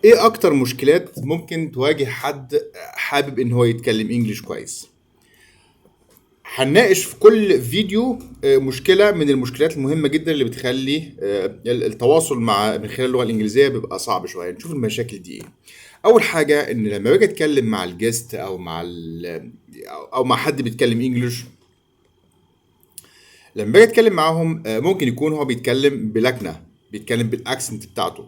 ايه اكتر مشكلات ممكن تواجه حد حابب ان هو يتكلم انجليش كويس؟ هنناقش في كل فيديو مشكلة من المشكلات المهمة جدا اللي بتخلي التواصل من خلال اللغة الإنجليزية بيبقى صعب شوية. نشوف المشاكل دي ايه. أول حاجة إن لما باجي أتكلم مع الجيست أو مع حد بيتكلم انجليش، لما باجي اتكلم معاهم ممكن يكون هو بيتكلم بلكنه، بيتكلم بالاكسنت بتاعته.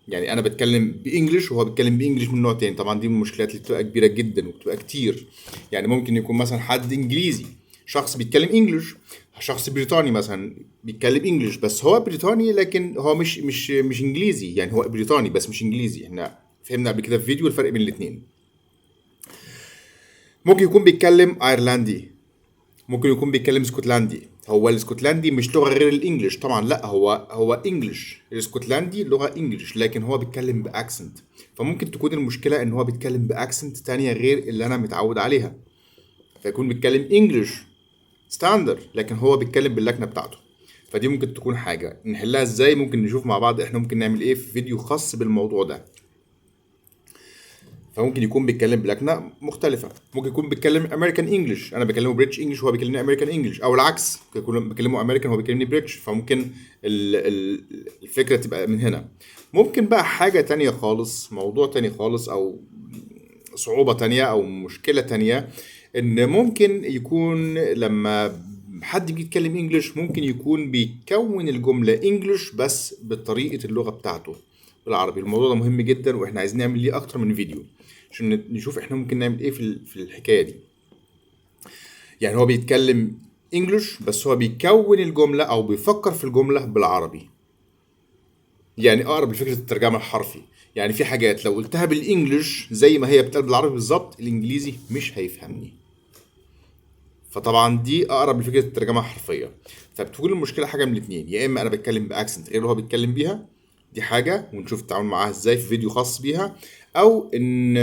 يعني انا بتكلم بانجلش وهو بيتكلم بانجلش من نوع تاني. طبعا دي من المشكلات اللي بتبقى كبيره جدا وبتبقى كتير. يعني ممكن يكون مثلا حد انجليزي، شخص بيتكلم انجلش، شخص بريطاني مثلا بيتكلم انجلش بس هو بريطاني، لكن هو مش انجليزي. يعني هو بريطاني بس مش انجليزي. احنا فهمنا قبل كده في فيديو الفرق بين الاثنين. ممكن يكون بيتكلم ايرلندي، ممكن يكون بيتكلم اسكتلندي. هو الاسكتلندي مش لغة غير الانجليش طبعا، لا، هو انجليش. الاسكتلندي لغة انجليش لكن هو بيتكلم باكسنت. فممكن تكون المشكلة ان هو بيتكلم باكسنت تانية غير اللي انا متعود عليها، فيكون بيتكلم انجليش ستاندر لكن هو بيتكلم باللكنة بتاعته. فدي ممكن تكون حاجة نحلها ازاي. ممكن نشوف مع بعض احنا ممكن نعمل ايه في فيديو خاص بالموضوع ده. فممكن يكون بيتكلم بلكنه مختلفه، ممكن يكون بيتكلم امريكان انجلش، انا بكلمه بريتش انجلش وهو بيكلمني امريكان انجلش، او العكس ممكن يكون بكلمه امريكان وهو بيكلمني بريتش. فممكن الفكره تبقى من هنا. ممكن بقى حاجه تانية خالص، موضوع تاني خالص، او صعوبه تانية او مشكله تانية، ان ممكن يكون لما حد بيتكلم انجلش ممكن يكون بيكون الجمله انجلش بس بطريقه اللغه بتاعته بالعربي. الموضوع ده مهم جدا واحنا عايزين نعمل ليه اكتر من فيديو عشان نشوف احنا ممكن نعمل ايه في الحكايه دي. يعني هو بيتكلم انجلش بس هو بيكون الجمله او بيفكر في الجمله بالعربي. يعني اقرب لفكره الترجمه الحرفي. يعني في حاجات لو قلتها بالانجلش زي ما هي بتقال بالعربي بالظبط الانجليزي مش هيفهمني. فطبعا دي اقرب لفكره الترجمه الحرفيه. فبتكون المشكله حاجه من الاثنين، يا اما انا بتكلم باكسنت غير اللي هو بيتكلم بيها، دي حاجه ونشوف التعامل معاها ازاي في فيديو خاص بيها. او ان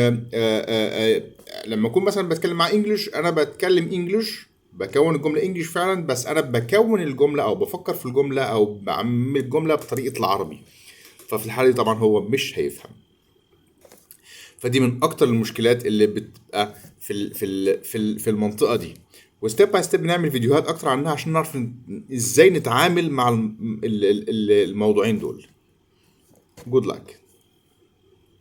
لما اكون مثلا بتكلم مع انجلش، انا بتكلم انجلش بكون الجمله انجلش فعلا، بس انا بكون الجمله او بفكر في الجمله او بعمل الجمله بطريقه العربي. ففي الحاله دي طبعا هو مش هيفهم. فدي من اكتر المشكلات اللي بتبقى في المنطقه دي. وستيب باي ستيب نعمل فيديوهات اكتر عنها عشان نعرف ازاي نتعامل مع الموضوعين دول. جود luck.